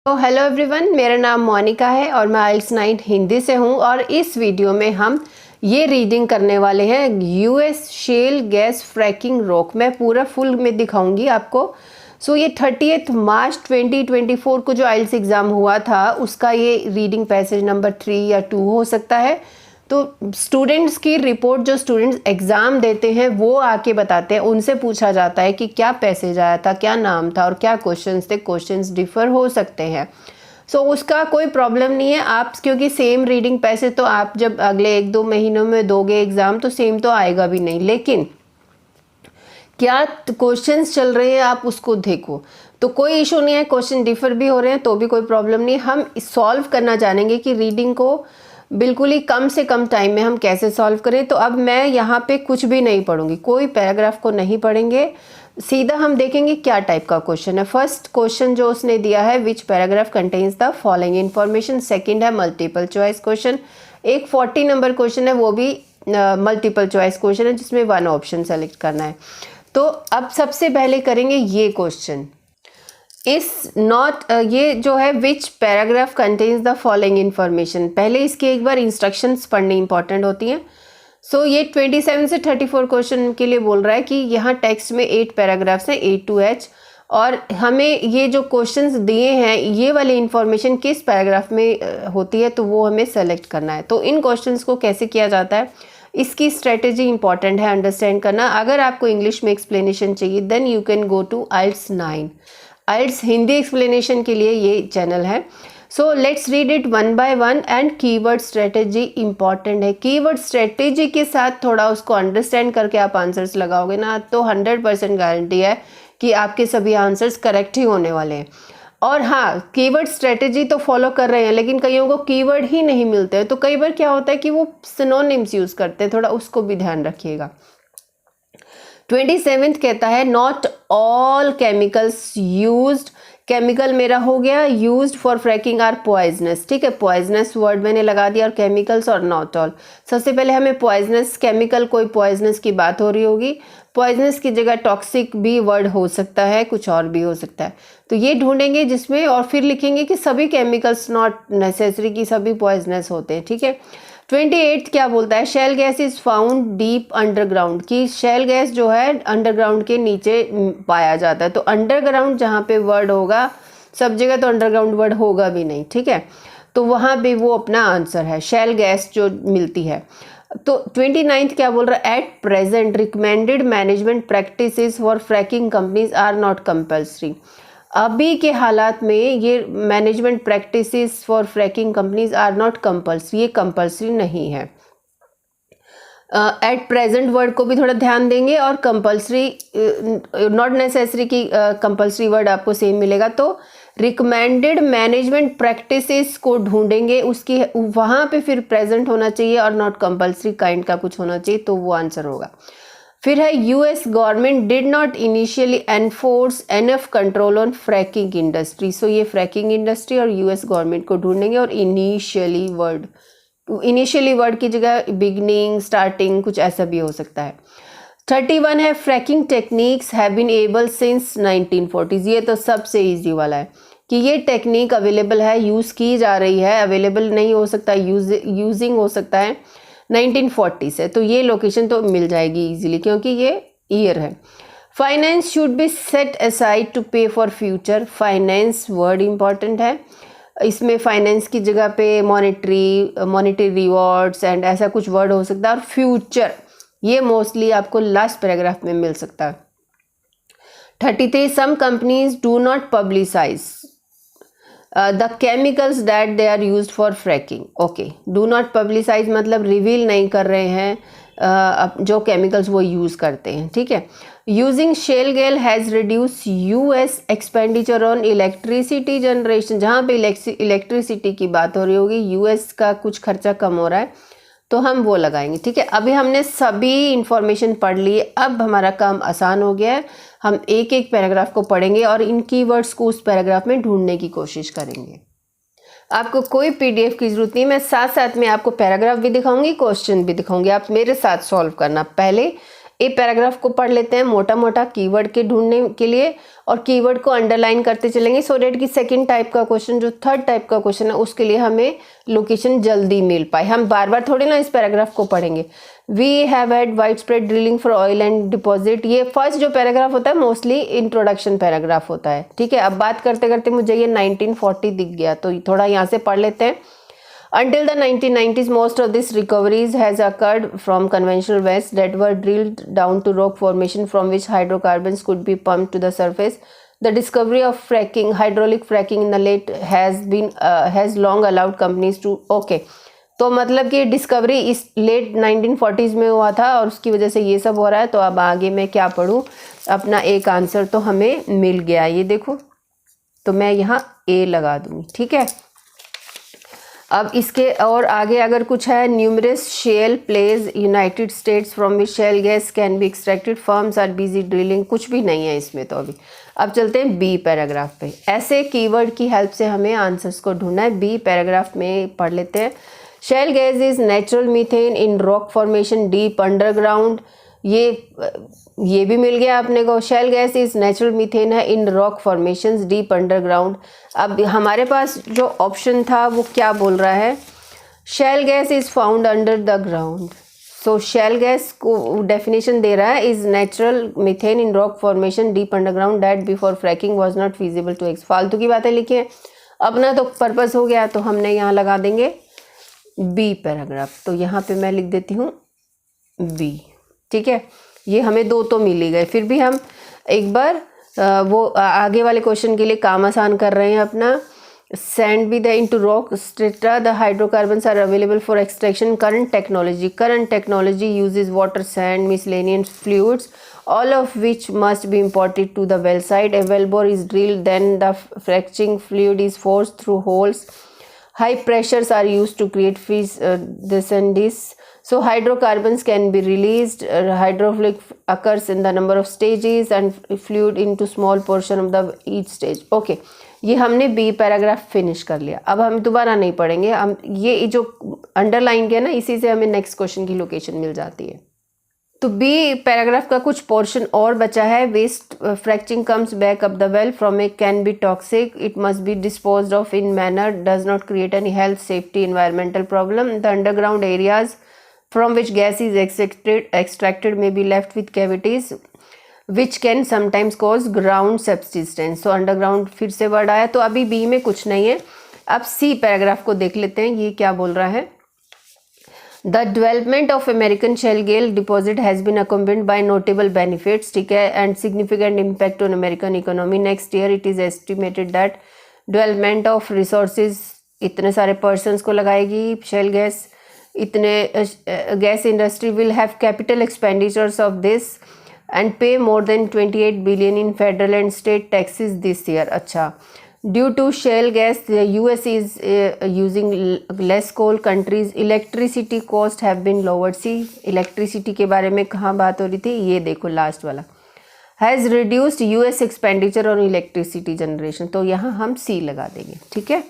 तो hello everyone, मेरा नाम मोनिका है और मैं आइल्स 9 हिंदी से हूँ। और इस वीडियो में हम ये रीडिंग करने वाले हैं US shell gas fracking rock. मैं पूरा फुल में दिखाऊंगी आपको। ये 30 मार्च 2024 को जो आइल्स एग्ज़ाम हुआ था उसका ये रीडिंग पैसेज नंबर 3 या 2 हो सकता है। तो स्टूडेंट्स की रिपोर्ट जो स्टूडेंट्स एग्ज़ाम देते हैं वो आके बताते हैं, उनसे पूछा जाता है कि क्या पैसेज आया था, क्या नाम था और क्या क्वेश्चंस थे। क्वेश्चंस डिफ़र हो सकते हैं, उसका कोई प्रॉब्लम नहीं है। आप क्योंकि सेम रीडिंग पैसेज तो आप जब अगले 1-2 महीनों में दोगे एग्ज़ाम तो सेम तो आएगा भी नहीं, लेकिन क्या क्वेश्चंस चल रहे हैं आप उसको देखो। तो कोई इशू नहीं है, क्वेश्चन डिफ़र भी हो रहे हैं तो भी कोई प्रॉब्लम नहीं। हम सॉल्व करना जानेंगे कि रीडिंग को बिल्कुल ही कम से कम टाइम में हम कैसे सॉल्व करें। तो अब मैं यहाँ पे कुछ भी नहीं पढ़ूंगी, कोई पैराग्राफ को नहीं पढ़ेंगे, सीधा हम देखेंगे क्या टाइप का क्वेश्चन है। फर्स्ट क्वेश्चन जो उसने दिया है, which paragraph contains the following information. Second है मल्टीपल चॉइस क्वेश्चन। एक 40 नंबर क्वेश्चन है, वो भी मल्टीपल चॉइस क्वेश्चन है जिसमें 1 ऑप्शन सेलेक्ट करना है। तो अब सबसे पहले करेंगे ये क्वेश्चन। इस नॉट ये जो है which paragraph contains the following information. पहले इसके एक बार इंस्ट्रक्शंस पढ़नी इंपॉर्टेंट होती हैं। ये 27 से 34 क्वेश्चन के लिए बोल रहा है कि यहाँ टेक्स्ट में 8 पैराग्राफ्स हैं, A to H, और हमें ये जो क्वेश्चंस दिए हैं ये वाली इन्फॉर्मेशन किस पैराग्राफ में होती है तो वो हमें सेलेक्ट करना है। तो इन क्वेश्चंस को कैसे किया जाता है, इसकी स्ट्रेटेजी इंपॉर्टेंट है अंडरस्टैंड करना। अगर आपको इंग्लिश में एक्सप्लेनेशन चाहिए then you can go to isles 9। Isles Hindi explanation के लिए ये चैनल है। Let's read it one by one. And keyword strategy important है। कीवर्ड स्ट्रेटेजी के साथ थोड़ा उसको अंडरस्टैंड करके आप आंसर्स लगाओगे ना तो 100% गारंटी है कि आपके सभी आंसर्स करेक्ट ही होने वाले हैं। और हाँ, कीवर्ड स्ट्रेटेजी तो फॉलो कर रहे हैं लेकिन कईयों को कीवर्ड ही नहीं मिलते हैं, तो कई बार क्या होता है कि वो सिनोनिम्स यूज़ करते हैं, थोड़ा उसको भी ध्यान रखिएगा। 27th कहता है not all chemicals used. Chemical मेरा हो गया used for fracking are poisonous. ठीक है, पॉइजनस वर्ड मैंने लगा दिया और केमिकल्स और नॉट ऑल। सबसे पहले हमें पॉइजनस केमिकल, कोई पॉइजनस की बात हो रही होगी। पॉइजनस की जगह टॉक्सिक भी वर्ड हो सकता है, कुछ और भी हो सकता है, तो ये ढूंढेंगे जिसमें, और फिर लिखेंगे कि सभी केमिकल्स नॉट नेसेसरी कि सभी पॉइजनस होते हैं। ठीक है, 28 क्या बोलता है, shale gas is found deep underground, कि शेल गैस जो है अंडरग्राउंड के नीचे पाया जाता है। तो अंडरग्राउंड जहाँ पे वर्ड होगा, सब जगह तो अंडरग्राउंड वर्ड होगा भी नहीं। ठीक है, तो वहाँ भी वो अपना आंसर है, शेल गैस जो मिलती है। तो 29th क्या बोल रहा है, at present recommended management practices for fracking companies are not compulsory. अभी के हालात में ये management practices for fracking companies are not compulsory, ये कंपल्सरी नहीं है। एट प्रेजेंट वर्ड को भी थोड़ा ध्यान देंगे, और कंपल्सरी नॉट नेसेसरी की कंपल्सरी वर्ड आपको सेम मिलेगा। तो रिकमेंडेड मैनेजमेंट प्रैक्टिसेस को ढूंढेंगे, उसकी वहाँ पे फिर प्रेजेंट होना चाहिए और नॉट कंपल्सरी काइंड का कुछ होना चाहिए, तो वो आंसर होगा। फिर है US government did not initially enforce enough control on fracking industry. ये फ्रैकिंग इंडस्ट्री और यूएस गवर्नमेंट को ढूंढेंगे, और इनिशियली वर्ड की जगह बिगनिंग, स्टार्टिंग, कुछ ऐसा भी हो सकता है। 31 है fracking techniques have been able since 1940। ये तो सबसे ईजी वाला है कि ये टेक्निक अवेलेबल है, यूज़ की जा रही है, अवेलेबल नहीं हो सकता, यूजिंग हो सकता है 1940 से। तो ये लोकेशन तो मिल जाएगी इजीली क्योंकि ये ईयर है। Finance should be set aside to pay for future. Finance word important है, इसमें फाइनेंस की जगह पे मॉनेटरी रिवॉर्ड्स एंड ऐसा कुछ वर्ड हो सकता है, और फ्यूचर ये मोस्टली आपको लास्ट पैराग्राफ में मिल सकता है। 33 some companies do not publicise the chemicals that they are used for fracking. Okay, do not publicise मतलब रिवील नहीं कर रहे हैं जो केमिकल्स वो यूज़ करते हैं। ठीक है, using shell gas has reduce US expenditure on electricity generation. जहाँ पे इलेक्ट्रिसिटी की बात हो रही होगी, यूएस का कुछ खर्चा कम हो रहा है तो हम वो लगाएंगे। ठीक है, अभी हमने सभी इंफॉर्मेशन पढ़ ली, अब हमारा काम आसान हो गया है। हम एक एक पैराग्राफ को पढ़ेंगे और इन कीवर्ड्स को उस पैराग्राफ में ढूंढने की कोशिश करेंगे। आपको कोई पीडीएफ की जरूरत नहीं, मैं साथ साथ में आपको पैराग्राफ भी दिखाऊंगी, क्वेश्चन भी दिखाऊंगी, आप मेरे साथ सॉल्व करना। पहले एक पैराग्राफ को पढ़ लेते हैं मोटा मोटा कीवर्ड के ढूंढने के लिए, और कीवर्ड को अंडरलाइन करते चलेंगे सो डेट कि सेकंड टाइप का क्वेश्चन, जो थर्ड टाइप का क्वेश्चन है, उसके लिए हमें लोकेशन जल्दी मिल पाए। हम बार बार थोड़ी ना इस पैराग्राफ को पढ़ेंगे। We have had wide spread drilling for oil and deposit. ये फर्स्ट जो पैराग्राफ होता है मोस्टली इंट्रोडक्शन पैराग्राफ होता है, ठीक है। अब बात करते करते मुझे ये 1940 दिख गया, तो थोड़ा यहाँ से पढ़ लेते हैं। Until the 1990s, most of this recoveries has occurred from conventional wells that were drilled down to rock formation from which hydrocarbons could be pumped to the surface. The discovery of fracking, hydraulic fracking in the late has long allowed companies to तो मतलब कि discovery इस late 1940s में हुआ था और उसकी वजह से ये सब हो रहा है। तो अब आगे मैं क्या पढ़ूँ, अपना एक आंसर तो हमें मिल गया, ये देखो, तो मैं यहाँ ए लगा दूँगी, ठीक है। अब इसके और आगे अगर कुछ है, numerous shale plays United States from which shale gas can be extracted, firms are busy drilling, कुछ भी नहीं है इसमें तो अभी। अब चलते हैं बी पैराग्राफ पे। ऐसे कीवर्ड की हेल्प से हमें आंसर्स को ढूंढना है। बी पैराग्राफ में पढ़ लेते हैं। Shell gas is natural methane in rock formation deep underground. ये भी मिल गया अपने को। Shell gas is natural methane है इन रॉक फॉर्मेशंस डीप अंडरग्राउंड। अब हमारे पास जो ऑप्शन था वो क्या बोल रहा है, shale gas is found under the ground. So shale gas को डेफिनेशन दे रहा है, is natural methane in rock formation deep underground that before fracking was not feasible to फालतू की बातें लिखी है। अपना तो पर्पस हो गया, तो हमने यहाँ लगा देंगे बी पैराग्राफ। तो यहाँ पे मैं लिख देती हूँ बी, ठीक है। ये हमें दो तो मिल ही गए, फिर भी हम एक बार वो आगे वाले क्वेश्चन के लिए काम आसान कर रहे हैं अपना। Sand with into rock strata the hydrocarbons are available for extraction. Current technology uses water, sand, miscellaneous fluids, all of which must be imported to the well site. A well bore is drilled, then the fracturing fluid is forced through holes. High pressures are used to create this and this. So hydrocarbons can be released. Hydraulic occurs in the number of stages and fluid into small portion of the each stage. Okay, ये हमने B paragraph finish कर लिया। अब हम दोबारा नहीं पढ़ेंगे, हम ये जो अंडरलाइन किया ना, इसी से हमें नेक्स्ट क्वेश्चन की लोकेशन मिल जाती है। तो बी पैराग्राफ का कुछ पोर्शन और बचा है। Waste fracturing comes back up the well from a can be toxic, it must be disposed of in manner does not create any health, safety, environmental problem. The underground areas from which gas is extracted may be left with cavities which can sometimes cause ground subsistence. तो underground फिर से word आया, तो अभी B में कुछ नहीं है। अब सी पैराग्राफ को देख लेते हैं, ये क्या बोल रहा है। The development of American shale gas deposit has been accompanied by notable benefits, ठीक है, and significant impact on American economy. Next year, it is estimated that development of resources इतने सारे persons को लगाएगी shale gas, इतने gas industry will have capital expenditures of this and pay more than 28 billion in federal and state taxes this year. अच्छा, due to shale gas, the US is using less coal. Countries' electricity cost have been lowered. See, electricity के बारे में कहाँ बात हो रही थी, ये देखो लास्ट वाला, has reduced US expenditure on electricity generation. तो यहाँ हम C लगा देंगे, ठीक है।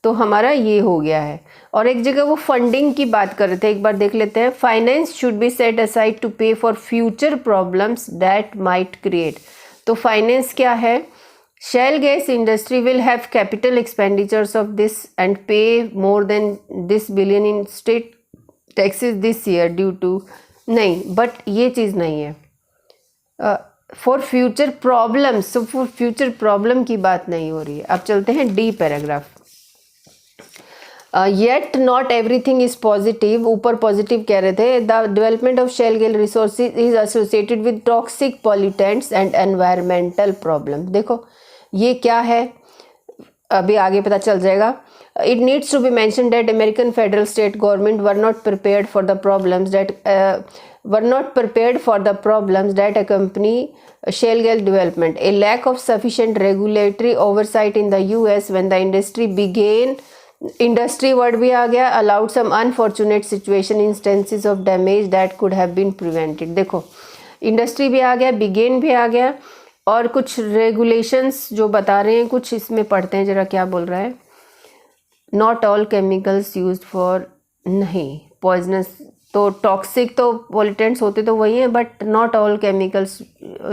तो हमारा ये हो गया है। और एक जगह वो फंडिंग की बात कर रहे थे, एक बार देख लेते हैं। Finance should be set aside to pay for future problems that might create. तो फाइनेंस क्या है, shale gas industry will have capital expenditures of this and pay more than this billion in state taxes this year due to, नहीं, but ये चीज़ नहीं है। For future problems, so for future problem की बात नहीं हो रही है। अब चलते हैं D paragraph. Yet not everything is positive, ऊपर पॉजिटिव कह रहे थे। The development of shale gas resources is associated with toxic pollutants and environmental problem. देखो ये क्या है, अभी आगे पता चल जाएगा। It needs to be mention that American federal state government were not prepared for the problems that accompany shale gas development. A lack of sufficient regulatory oversight in the US when the industry word भी आ गया, allowed some unfortunate situation instances of damage that could have been prevented. देखो industry भी आ गया, begin भी आ गया, और कुछ regulations जो बता रहे हैं, कुछ इसमें पढ़ते हैं जरा क्या बोल रहा है। Not all chemicals used for, नहीं, पॉइजनस तो टॉक्सिक तो पॉल्यूटेंट्स होते तो वही हैं, but not all chemicals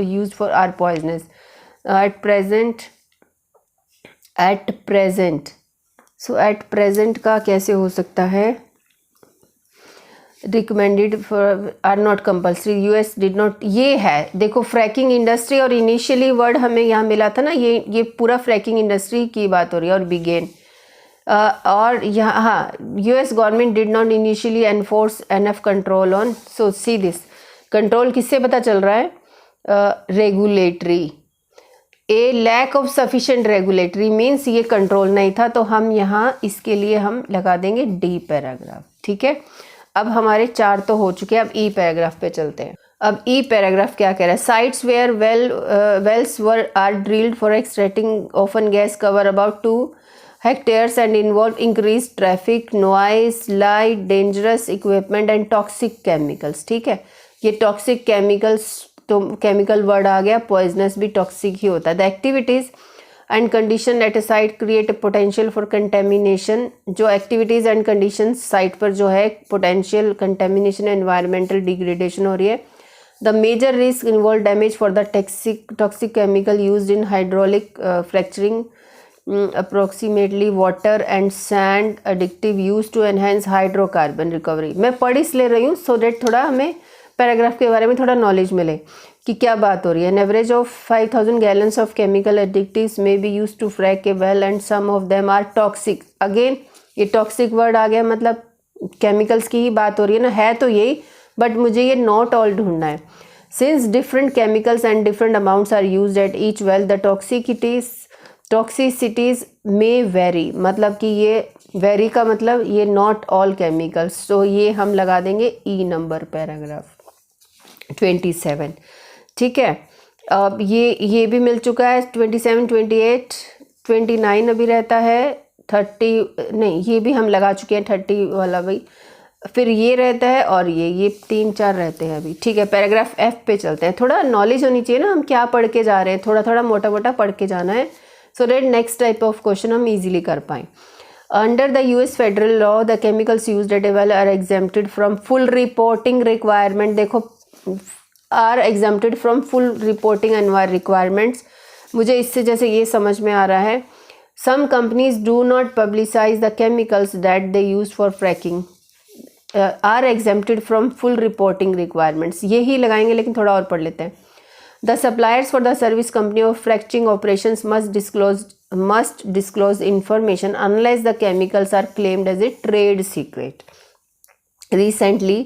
use for are poisonous at present का कैसे हो सकता है, recommended for are not compulsory, US did not, ये है देखो फ्रैकिंग इंडस्ट्री, और इनिशियली वर्ड हमें यहाँ मिला था ना, ये पूरा फ्रैकिंग इंडस्ट्री की बात हो रही है, और बिगेन और यहाँ हाँ, US government did not initially enforce enough control on, so see this control किससे पता चल रहा है, regulatory, a lack of sufficient regulatory means ये कंट्रोल नहीं था, तो हम यहाँ इसके लिए हम लगा देंगे डी पैराग्राफ। ठीक है, अब हमारे 4 तो हो चुके हैं, अब ई पैराग्राफ पे चलते हैं। अब ई पैराग्राफ क्या कह रहा है, sites where wells were are drilled for extracting often gas cover about 2 hectares and involve increased traffic, noise, light, dangerous equipment and toxic chemicals। ठीक है, ये toxic chemicals तो chemical word आ गया, poisonous भी toxic ही होता है। The activities and condition at a site create a potential for contamination, जो activities and conditions site पर जो है potential contamination, environmental degradation हो रही है। The major risk involve damage for the toxic chemical used in hydraulic fracturing, approximately water and sand additive used to enhance hydrocarbon recovery। मैं पढ़ इसलिए रही हूँ सो डेट थोड़ा हमें पैराग्राफ के बारे में थोड़ा नॉलेज मिले कि क्या बात हो रही है। An average of 5000 gallons of chemical additives may be use to frack a well and some of them are toxic. Again ये टॉक्सिक वर्ड आ गया, मतलब केमिकल्स की ही बात हो रही है ना, है तो यही, बट मुझे ये नॉट ऑल ढूंढना है। Since different chemicals and different amounts are used at each well, the toxicities may vary, मतलब कि ये वेरी का मतलब ये नॉट ऑल केमिकल्स, तो ये हम लगा देंगे ई नंबर पैराग्राफ 27। ठीक है, अब ये भी मिल चुका है 27, 28, 29 अभी रहता है, 30 नहीं, ये भी हम लगा चुके हैं 30 वाला भाई, फिर ये रहता है और ये 3-4 रहते हैं अभी। ठीक है, पैराग्राफ एफ पे चलते हैं। थोड़ा नॉलेज होनी चाहिए ना, हम क्या पढ़ के जा रहे हैं, थोड़ा थोड़ा मोटा मोटा पढ़ के जाना है, so that next type of question हम इजीली कर पाएँ। Under the US federal law the chemicals used at a well are exempted from full reporting requirement. देखो are exempted from full reporting and requirements, मुझे इससे जैसे ये समझ में आ रहा है, some companies do not publicise the chemicals that they use for fracking are exempted from full reporting requirements, ये ही लगाएंगे, लेकिन थोड़ा और पढ़ लेते हैं। The suppliers for the service company of fracturing operations must disclose information unless the chemicals are claimed as a trade secret. Recently,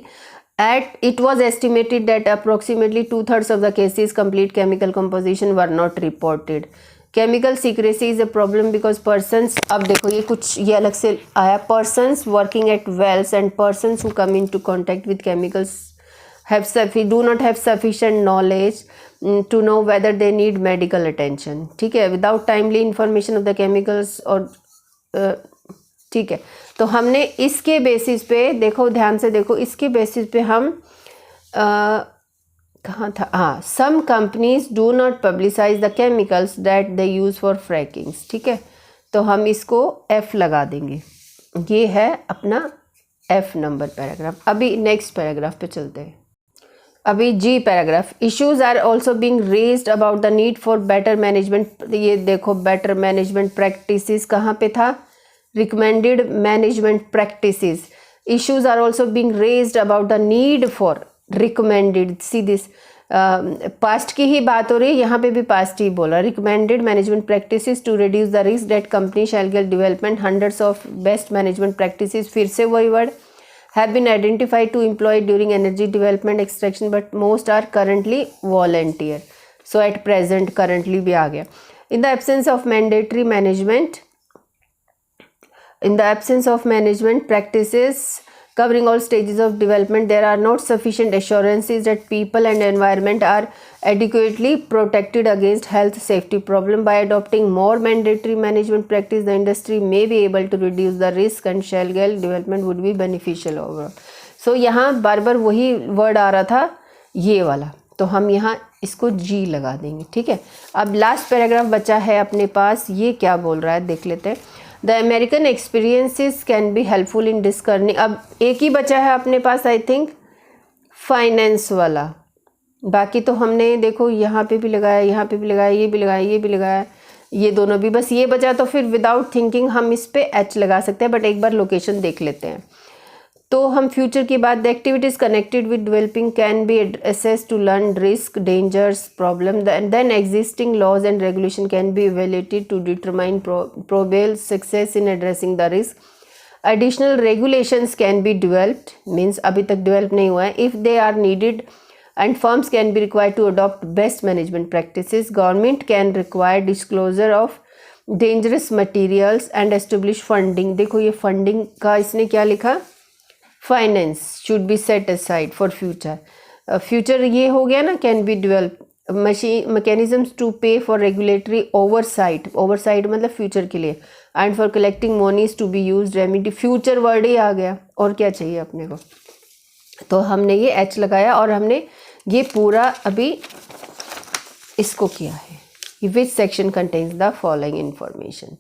it was estimated that approximately 2/3 of the cases complete chemical composition were not reported. Chemical secrecy is a problem because persons, अब देखो ये कुछ ये अलग से आया, persons working at wells and persons who come into contact with chemicals do not have sufficient knowledge to know whether they need medical attention। ठीक है, without timely information of the chemicals और ठीक है, तो हमने इसके बेसिस पे देखो, ध्यान से देखो, इसके बेसिस पे हम कहाँ था, हाँ, some companies do not publicize the chemicals that they use for fracking। ठीक है, तो हम इसको F लगा देंगे, ये है अपना F नंबर पैराग्राफ। अभी नेक्स्ट पैराग्राफ पे चलते हैं। अभी G paragraph, issues are also being raised about the need for better management. ये देखो बेटर मैनेजमेंट प्रैक्टिसेस कहाँ पे था, recommended management practices. Issues are also being raised about the need for recommended, see this past की ही बात हो रही है, यहाँ पे भी पास्ट ही बोला, recommended management practices to reduce the risk that company shall get development hundreds of best management practices. फिर से वही word, have been identified to employ during energy development extraction but most are currently volunteer। so at present currently भी आ गया। in the absence of management practices covering all stages of development, there are not sufficient assurances that people and environment are adequately protected against health safety problem. By adopting more mandatory management practice, the industry may be able to reduce the risk and shale gas development would be beneficial overall। so यहाँ बार बार वही word आ रहा था, ये वाला, तो हम यहाँ इसको जी लगा देंगे। ठीक है, अब लास्ट पैराग्राफ बचा है अपने पास, ये क्या बोल रहा है देख लेते हैं। The American experiences can be helpful in discerning. अब एक ही बचा है अपने पास आई थिंक फाइनेंस वाला, बाकी तो हमने देखो यहाँ पे भी लगाया, यहाँ पे भी लगाया, ये भी लगाया, ये भी लगाया, ये दोनों भी, बस ये बचा। तो फिर विदाउट थिंकिंग हम इस पे एच लगा सकते हैं, बट एक बार लोकेशन देख लेते हैं। तो हम फ्यूचर की बात, the activities connected with developing can be assess to learn risk, dangers, problem, then existing laws and regulation can be evaluated to determine probable success in addressing the risk. Additional regulations can be developed, means अभी तक develop नहीं हुआ है, if they are needed and firms can be required to adopt best management practices. Government can require disclosure of dangerous materials and establish funding. देखो ये funding का इसने क्या लिखा, finance should be set aside for future. Future ये हो गया ना, can be developed mechanisms to pay for regulatory oversight. Oversight मतलब future के लिए, and for collecting monies to be used remedy. Future word ही आ गया, और क्या चाहिए अपने को। तो हमने ये एच लगाया और हमने ये पूरा अभी इसको किया है। Which section contains the following information.